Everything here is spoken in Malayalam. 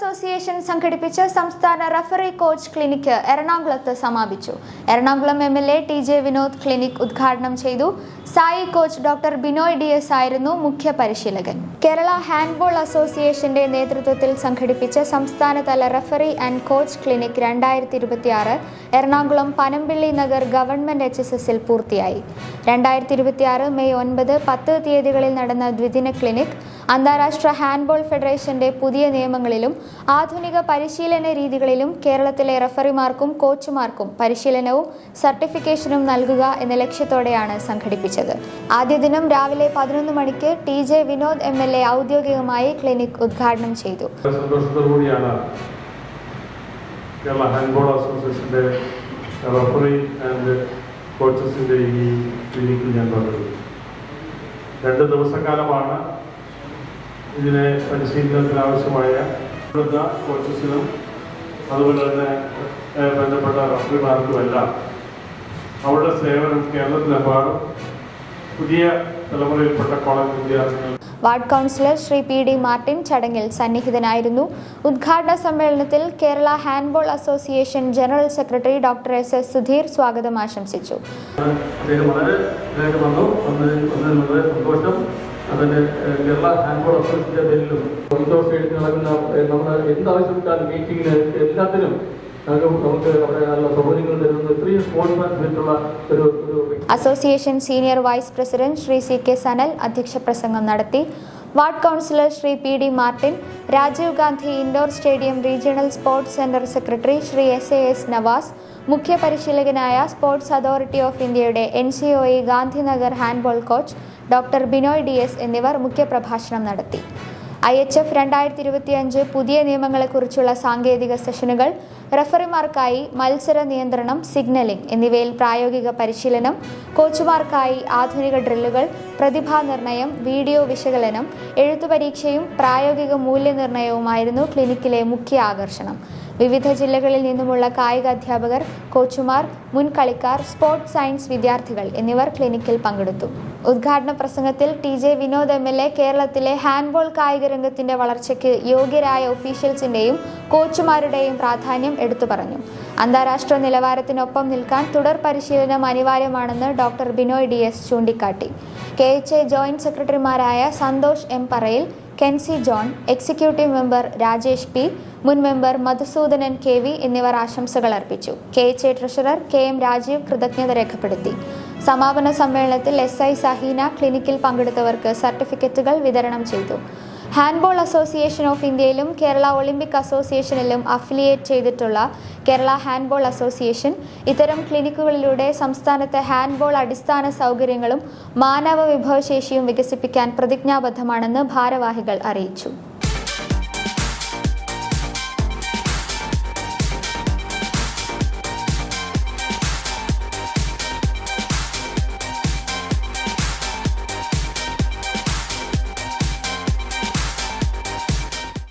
അസോസിയേഷൻ സംഘടിപ്പിച്ച സംസ്ഥാന റഫറി കോച്ച് ക്ലിനിക്ക് എറണാകുളത്ത് സമാപിച്ചു. Ernakulam MLA TJ. Vinod clinic ഉദ്ഘാടനം ചെയ്തു. SAI coach doctor Binoy DS. ആയിരുന്നു മുഖ്യ പരിശീലകൻ. കേരള ഹാൻഡ്ബോൾ അസോസിയേഷന്റെ നേതൃത്വത്തിൽ സംഘടിപ്പിച്ച സംസ്ഥാനതല referee and coach clinic 2026 Ernakulam Panampilly Nagar government HSSൽ പൂർത്തിയായി. 2026 മെയ് 9, 10 തീയതികളിൽ നടന്ന ദ്വിദിന ക്ലിനിക് അന്താരാഷ്ട്ര ഹാൻഡ്ബോൾ ഫെഡറേഷന്റെ പുതിയ നിയമങ്ങളിലും ആധുനിക പരിശീലന രീതികളിലും കേരളത്തിലെ റഫറിമാർക്കും കോച്ചുമാർക്കും പരിശീലനവും സർട്ടിഫിക്കേഷനും നൽകുക എന്ന ലക്ഷ്യത്തോടെയാണ് സംഘടിപ്പിച്ചത്. ആദ്യ ദിനം രാവിലെ 11 മണിക്ക് ടി.ജെ. വിനോദ് എം.എൽ.എ. ഔദ്യോഗികമായി ക്ലിനിക് ഉദ്ഘാടനം ചെയ്തു. കേരള ഹാൻഡ്ബോൾ അസോസിയേഷന്റെ റഫറി ആൻഡ് കോച്ചസിന്റെ ഈ ക്ലിനിക്കിൽ ഞാൻ വന്നത് 2 ദിവസക്കാലമാണ്. ഇതിനെ പരിശീലനത്തിന് ആവശ്യമായ കോച്ചസിനും അതുപോലെ തന്നെ ബന്ധപ്പെട്ട റഫറിമാർക്കുമെല്ലാം അവരുടെ സേവനം കേരളത്തിലെമ്പാടും പുതിയ തലമുറയിൽപ്പെട്ട കോളേജ് വിദ്യാർത്ഥികൾ. Ward councillor Shri PD. Martin ചടങ്ങിൽ സന്നിഹിതനായിരുന്നു. ഉദ്ഘാടന സമ്മേളനത്തിൽ Kerala handball association general secretary doctor S.S. Sudheer സ്വാഗതം ആശംസിച്ചു. അതിന് കേരള ഹാൻഡ്ബോൾ അസോസിയേഷന്റെ പേരിലും ഇൻഡോർ സ്റ്റേഡിയത്തിൽ നടക്കുന്ന നമ്മുടെ എന്താവശ്യപ്പെട്ടാലും മീറ്റിങ്ങിന് എല്ലാത്തിനും നമുക്ക് അവിടെ നല്ല സൗകര്യങ്ങൾ തരുന്നത് ഇത്രയും സ്പോർട്സ്മാൻ സ്പിരിറ്റുള്ള ഒരു association senior vice president Shri C.K. Sanal അധ്യക്ഷ പ്രസംഗം നടത്തി. Ward councillor Shri PD. Martin, Rajiv Gandhi indoor stadium regional sports centre secretary Shri S.A.S. Navas, മുഖ്യ പരിശീലകനായ സ്പോർട്സ് അതോറിറ്റി ഓഫ് ഇന്ത്യയുടെ NCOE Gandhinagar handball coach doctor Binoy D.S. എന്നിവർ മുഖ്യപ്രഭാഷണം നടത്തി. IHF 2025 പുതിയ നിയമങ്ങളെക്കുറിച്ചുള്ള സാങ്കേതിക സെഷനുകൾ, റഫറിമാർക്കായി മത്സര നിയന്ത്രണം, സിഗ്നലിംഗ് എന്നിവയിൽ പ്രായോഗിക പരിശീലനം, കോച്ചുമാർക്കായി ആധുനിക ഡ്രില്ലുകൾ, പ്രതിഭാനിർണയം, വീഡിയോ വിശകലനം, എഴുത്തുപരീക്ഷയും പ്രായോഗിക മൂല്യനിർണയവുമായിരുന്നു ക്ലിനിക്കിലെ മുഖ്യ ആകർഷണം. വിവിധ ജില്ലകളിൽ നിന്നുമുള്ള കായിക അധ്യാപകർ, കോച്ചുമാർ, മുൻ കളിക്കാർ, സ്പോർട്സ് സയൻസ് വിദ്യാർത്ഥികൾ എന്നിവർ ക്ലിനിക്കിൽ പങ്കെടുത്തു. ഉദ്ഘാടന പ്രസംഗത്തിൽ ടി.ജെ. വിനോദ് എം.എൽ.എ. കേരളത്തിലെ ഹാൻഡ്ബോൾ കായിക രംഗത്തിന്റെ വളർച്ചയ്ക്ക് യോഗ്യരായ ഒഫീഷ്യൽസിന്റെയും കോച്ചുമാരുടെയും പ്രാധാന്യം എടുത്തു പറഞ്ഞു. അന്താരാഷ്ട്ര നിലവാരത്തിനൊപ്പം നിൽക്കാൻ തുടർ പരിശീലനം അനിവാര്യമാണെന്ന് ഡോക്ടർ ബിനോയ് D.S. ചൂണ്ടിക്കാട്ടി. KHA ജോയിന്റ് സെക്രട്ടറിമാരായ Santhosh M. Parayil, Kency John, executive member Rajesh P., മുൻ മെമ്പർ മധുസൂദനൻ KV എന്നിവർ ആശംസകൾ അർപ്പിച്ചു. KHA ട്രഷറർ KM രാജീവ് കൃതജ്ഞത രേഖപ്പെടുത്തി. സമാപന സമ്മേളനത്തിൽ SI സഹീന ക്ലിനിക്കിൽ പങ്കെടുത്തവർക്ക് സർട്ടിഫിക്കറ്റുകൾ വിതരണം ചെയ്തു. ഹാൻഡ്ബോൾ അസോസിയേഷൻ ഓഫ് ഇന്ത്യയിലും കേരള ഒളിമ്പിക് അസോസിയേഷനിലും അഫിലിയേറ്റ് ചെയ്തിട്ടുള്ള കേരള ഹാൻഡ്ബോൾ അസോസിയേഷൻ ഇത്തരം ക്ലിനിക്കുകളിലൂടെ സംസ്ഥാനത്തെ ഹാൻഡ്ബോൾ അടിസ്ഥാന സൗകര്യങ്ങളും മാനവ വിഭവശേഷിയും വികസിപ്പിക്കാൻ പ്രതിജ്ഞാബദ്ധമാണെന്ന് ഭാരവാഹികൾ അറിയിച്ചു.